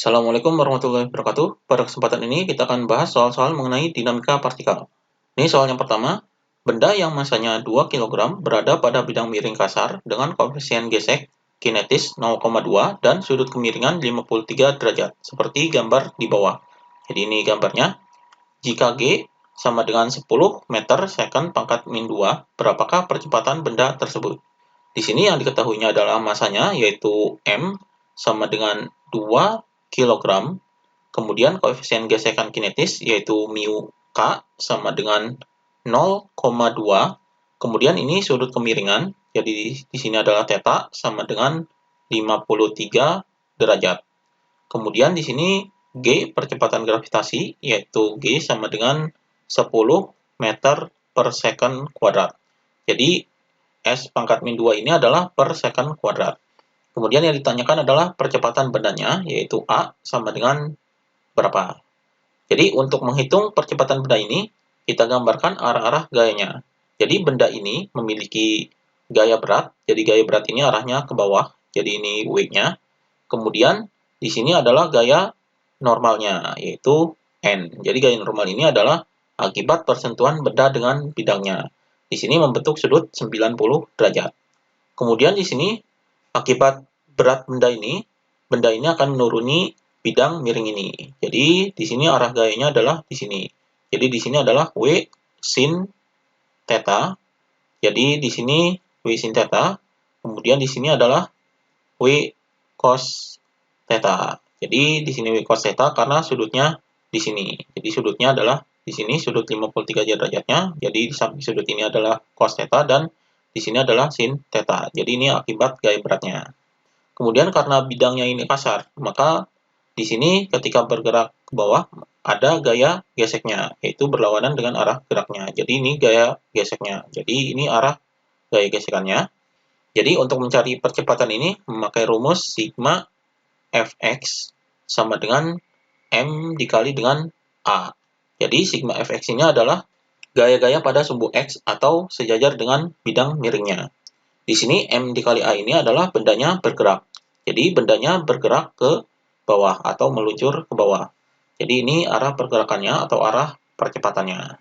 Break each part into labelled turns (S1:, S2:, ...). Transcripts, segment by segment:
S1: Assalamualaikum warahmatullahi wabarakatuh. Pada kesempatan ini kita akan bahas soal-soal mengenai dinamika partikel. Ini soal yang pertama. Benda yang masanya 2 kg berada pada bidang miring kasar dengan koefisien gesek kinetis 0,2 dan sudut kemiringan 53 derajat, seperti gambar di bawah. Jadi ini gambarnya. Jika G sama dengan 10 meter second pangkat min 2, berapakah percepatan benda tersebut? Di sini yang diketahuinya adalah masanya, yaitu M sama dengan 2 kilogram, kemudian koefisien gesekan kinetis yaitu mu K sama dengan 0,2, kemudian ini sudut kemiringan, jadi di sini adalah theta sama dengan 53 derajat. Kemudian di sini G percepatan gravitasi yaitu G sama dengan 10 meter per second kuadrat. Jadi S pangkat min 2 ini adalah per second kuadrat. Kemudian yang ditanyakan adalah percepatan bendanya, yaitu A sama dengan berapa. Jadi untuk menghitung percepatan benda ini, kita gambarkan arah-arah gayanya. Jadi benda ini memiliki gaya berat, jadi gaya berat ini arahnya ke bawah, jadi ini W-nya. Kemudian di sini adalah gaya normalnya, yaitu N. Jadi gaya normal ini adalah akibat persentuhan benda dengan bidangnya. Di sini membentuk sudut 90 derajat. Kemudian di sini akibat berat benda ini akan menuruni bidang miring ini. Jadi di sini arah gayanya adalah di sini. Jadi di sini adalah W sin theta. Jadi di sini W sin theta. Kemudian di sini adalah W cos theta. Jadi di sini W cos theta karena sudutnya di sini. Jadi sudutnya adalah di sini sudut 53 derajatnya. Jadi di samping sudut ini adalah cos theta dan di sini adalah sin theta. Jadi ini akibat gaya beratnya. Kemudian karena bidangnya ini kasar, maka di sini ketika bergerak ke bawah ada gaya geseknya, yaitu berlawanan dengan arah geraknya. Jadi ini gaya geseknya. Jadi ini arah gaya gesekannya. Jadi untuk mencari percepatan ini memakai rumus sigma Fx sama dengan M dikali dengan A. Jadi sigma Fx ini adalah gaya-gaya pada sumbu X atau sejajar dengan bidang miringnya. Di sini M dikali A ini adalah bendanya bergerak. Jadi bendanya bergerak ke bawah atau meluncur ke bawah. Jadi ini arah pergerakannya atau arah percepatannya.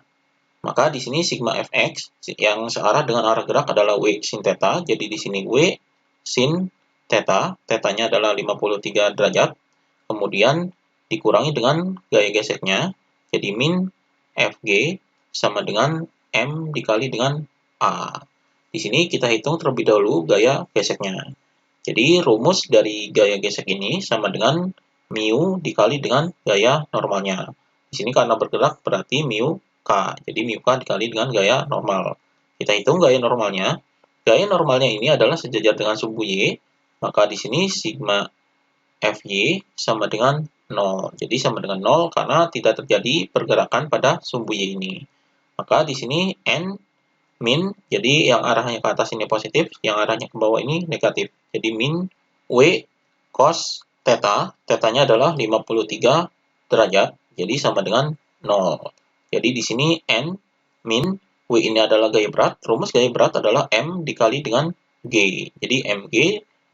S1: Maka di sini sigma Fx yang searah dengan arah gerak adalah W sin theta. Jadi di sini W sin theta, theta-nya adalah 53 derajat. Kemudian dikurangi dengan gaya geseknya. Jadi min Fg sama dengan M dikali dengan A. Di sini kita hitung terlebih dahulu gaya geseknya. Jadi rumus dari gaya gesek ini sama dengan mu dikali dengan gaya normalnya. Di sini karena bergerak berarti mu K. Jadi mu K dikali dengan gaya normal. Kita hitung gaya normalnya. Gaya normalnya ini adalah sejajar dengan sumbu Y. Maka di sini sigma Fy sama dengan 0. Jadi sama dengan 0 karena tidak terjadi pergerakan pada sumbu Y ini. Maka di sini N min, jadi yang arahnya ke atas ini positif, yang arahnya ke bawah ini negatif. Jadi min W cos theta, theta-nya adalah 53 derajat, jadi sama dengan 0. Jadi di sini N min W ini adalah gaya berat, rumus gaya berat adalah M dikali dengan G. Jadi Mg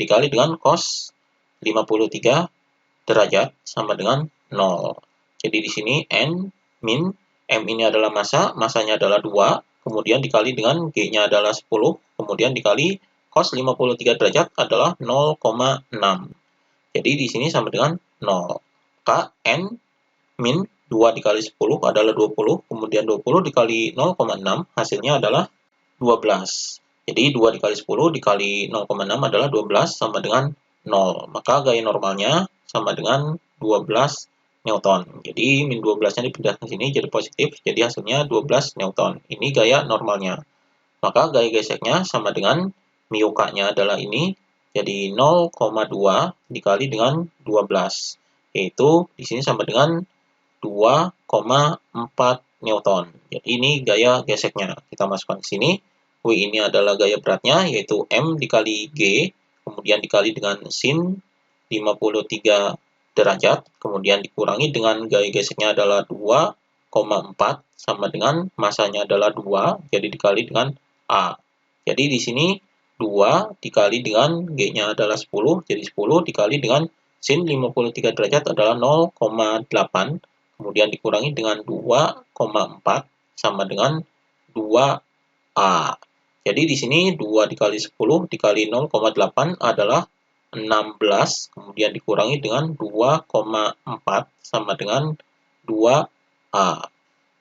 S1: dikali dengan cos 53 derajat sama dengan 0. Jadi di sini N min, M ini adalah massa, massanya adalah 2, kemudian dikali dengan G-nya adalah 10, kemudian dikali cos 53 derajat adalah 0,6. Jadi di sini sama dengan 0. Kn min 2 dikali 10 adalah 20, kemudian 20 dikali 0,6 hasilnya adalah 12. Jadi 2 dikali 10 dikali 0,6 adalah 12 sama dengan 0. Maka gaya normalnya sama dengan 12 Newton. Jadi min 12-nya dipindah ke sini jadi positif, jadi hasilnya 12 Newton. Ini gaya normalnya. Maka gaya geseknya sama dengan mu K-nya adalah ini, jadi 0,2 dikali dengan 12. Yaitu di sini sama dengan 2,4 Newton. Jadi ini gaya geseknya. Kita masukkan ke sini. W ini adalah gaya beratnya, yaitu M dikali G, kemudian dikali dengan sin 53 derajat, kemudian dikurangi dengan gaya geseknya adalah 2,4 sama dengan massanya adalah 2, jadi dikali dengan A. Jadi di sini 2 dikali dengan G-nya adalah 10, jadi 10 dikali dengan sin 53 derajat adalah 0,8, kemudian dikurangi dengan 2,4 sama dengan 2A. Jadi di sini 2 dikali 10 dikali 0,8 adalah 16, kemudian dikurangi dengan 2,4 sama dengan 2A.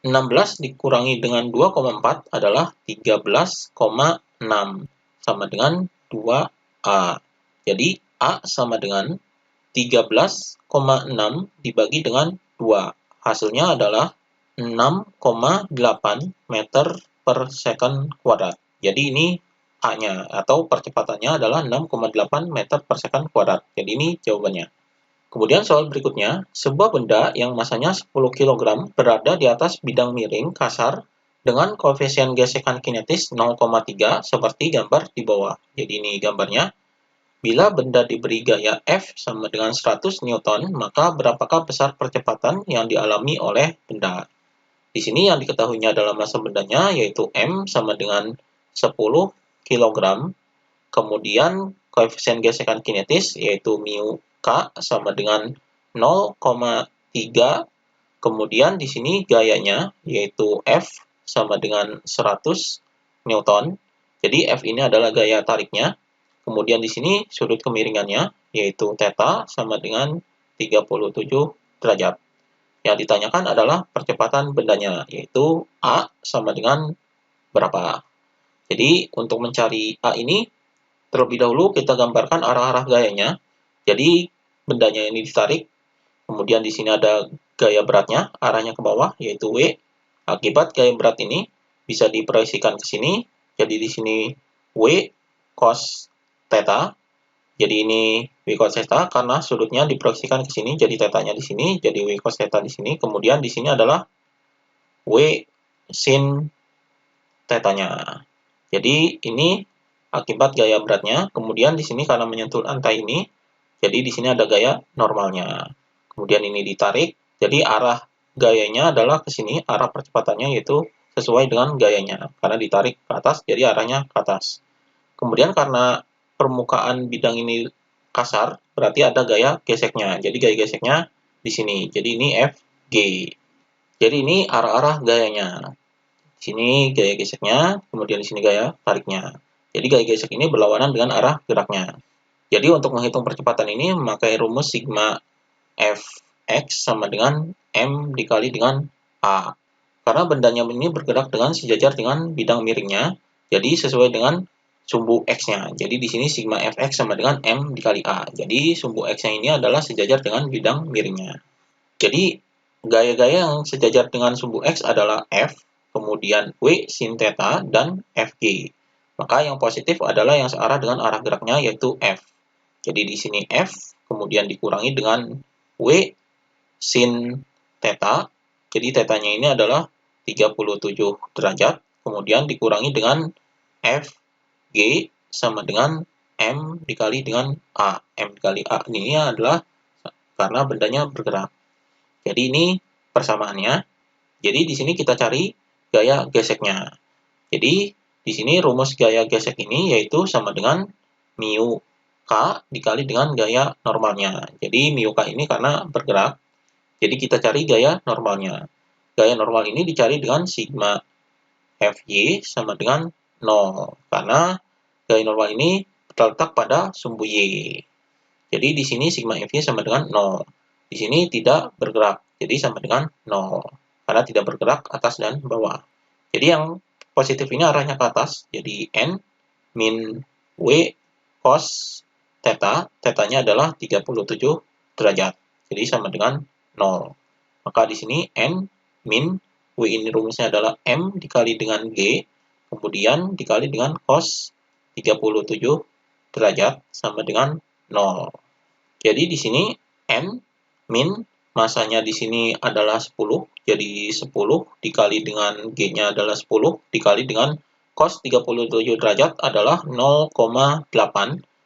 S1: 16 dikurangi dengan 2,4 adalah 13,6 sama dengan 2A. Jadi A sama dengan 13,6 dibagi dengan 2. Hasilnya adalah 6,8 meter per second kuadrat. Jadi ini A-nya atau percepatannya adalah 6,8 meter per second kuadrat. Jadi ini jawabannya. Kemudian soal berikutnya, sebuah benda yang masanya 10 kg berada di atas bidang miring kasar dengan koefisien gesekan kinetis 0,3 seperti gambar di bawah. Jadi ini gambarnya. Bila benda diberi gaya F sama dengan 100 Newton, maka berapakah besar percepatan yang dialami oleh benda? Di sini yang diketahuinya adalah massa bendanya, yaitu M sama dengan 10 kg. Kemudian koefisien gesekan kinetis, yaitu mu K sama dengan 0,3. Kemudian di sini gayanya, yaitu F sama dengan 100 Newton. Jadi F ini adalah gaya tariknya. Kemudian di sini sudut kemiringannya, yaitu theta sama dengan 37 derajat. Yang ditanyakan adalah percepatan bendanya, yaitu A sama dengan berapa. Jadi untuk mencari A ini, terlebih dahulu kita gambarkan arah-arah gayanya. Jadi bendanya ini ditarik, kemudian di sini ada gaya beratnya, arahnya ke bawah, yaitu W. Akibat gaya berat ini bisa diproyeksikan ke sini, jadi di sini W cos theta. Jadi ini W cos theta karena sudutnya diproyeksikan ke sini, jadi tetanya di sini, jadi W cos theta di sini. Kemudian di sini adalah W sin tetanya. Jadi ini akibat gaya beratnya. Kemudian di sini karena menyentuh lantai ini, jadi di sini ada gaya normalnya. Kemudian ini ditarik, jadi arah gayanya adalah ke sini, arah percepatannya yaitu sesuai dengan gayanya. Karena ditarik ke atas, jadi arahnya ke atas. Kemudian karena permukaan bidang ini kasar, berarti ada gaya geseknya. Jadi gaya geseknya di sini. Jadi ini FG. Jadi ini arah-arah gayanya. Di sini gaya geseknya, kemudian di sini gaya tariknya. Jadi gaya gesek ini berlawanan dengan arah geraknya. Jadi untuk menghitung percepatan ini memakai rumus sigma Fx sama dengan M dikali dengan A. Karena bendanya ini bergerak dengan sejajar dengan bidang miringnya, jadi sesuai dengan sumbu X-nya. Jadi di sini sigma Fx sama dengan M dikali A. Jadi sumbu X-nya ini adalah sejajar dengan bidang miringnya. Jadi gaya-gaya yang sejajar dengan sumbu X adalah F, kemudian W sin theta, dan Fg. Maka yang positif adalah yang searah dengan arah geraknya, yaitu F. Jadi di sini F, kemudian dikurangi dengan W sin theta. Jadi tetanya ini adalah 37 derajat, kemudian dikurangi dengan Fg sama dengan M dikali dengan A. M dikali A ini adalah karena bendanya bergerak. Jadi ini persamaannya. Jadi di sini kita cari gaya geseknya. Jadi di sini rumus gaya gesek ini yaitu sama dengan mu K dikali dengan gaya normalnya. Jadi mu K ini karena bergerak, jadi kita cari gaya normalnya. Gaya normal ini dicari dengan sigma Fy sama dengan 0. Karena gaya normal ini terletak pada sumbu Y. Jadi di sini sigma Fy sama dengan 0. Di sini tidak bergerak, jadi sama dengan 0. Karena tidak bergerak atas dan bawah. Jadi yang positif ini arahnya ke atas, jadi N min W cos theta, tetanya adalah 37 derajat. Jadi sama dengan 0. Maka di sini N min W ini rumusnya adalah M dikali dengan G, kemudian dikali dengan cos 37 derajat sama dengan 0. Jadi di sini N min masanya di sini adalah 10, jadi 10 dikali dengan G-nya adalah 10, dikali dengan cos 37 derajat adalah 0,8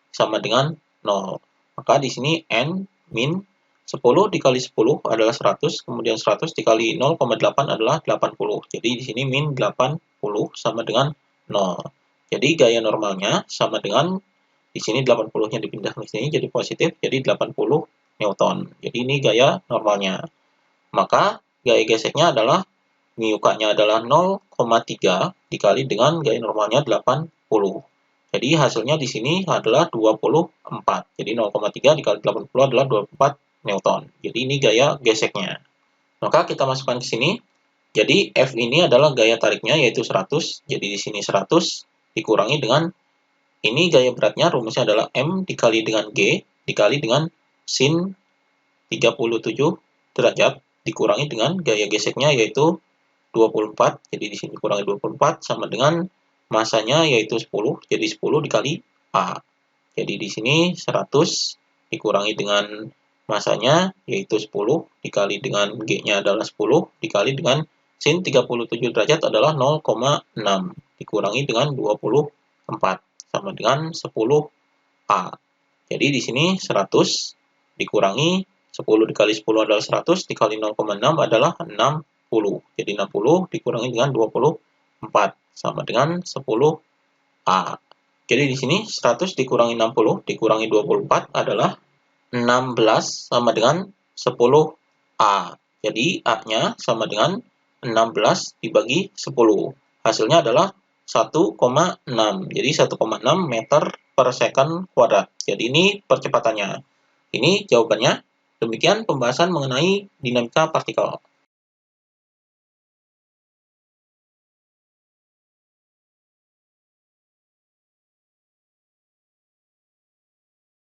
S1: sama dengan 0. Maka di sini N min 10 dikali 10 adalah 100, kemudian 100 dikali 0,8 adalah 80. Jadi di sini min 80 sama dengan 0. Jadi gaya normalnya sama dengan di sini 80-nya dipindah ke sini jadi positif, jadi 80 Newton. Jadi ini gaya normalnya. Maka gaya geseknya adalah μk-nya adalah 0,3 dikali dengan gaya normalnya 80. Jadi hasilnya di sini adalah 24. Jadi 0,3 dikali 80 adalah 24 Newton. Jadi ini gaya geseknya. Maka kita masukkan ke sini. Jadi F ini adalah gaya tariknya yaitu 100. Jadi di sini 100 dikurangi dengan ini gaya beratnya, rumusnya adalah M dikali dengan G dikali dengan sin 37 derajat dikurangi dengan gaya geseknya yaitu 24. Jadi di sini kurangi 24 sama dengan masanya yaitu 10. Jadi 10 dikali A. Jadi di sini 100 dikurangi dengan masanya yaitu 10 dikali dengan G-nya adalah 10 dikali dengan sin 37 derajat adalah 0,6 dikurangi dengan 24 sama dengan 10A. Jadi di sini 100 dikurangi 10 dikali 10 adalah 100 dikali 0,6 adalah 60. Jadi 60 dikurangi dengan 24 sama dengan 10A. Jadi di sini 100 dikurangi 60 dikurangi 24 adalah 16 sama dengan 10A. Jadi A-nya sama dengan 16 dibagi 10. Hasilnya adalah 1,6. Jadi 1,6 meter per second kuadrat. Jadi ini percepatannya. Ini jawabannya. Demikian pembahasan mengenai dinamika partikel.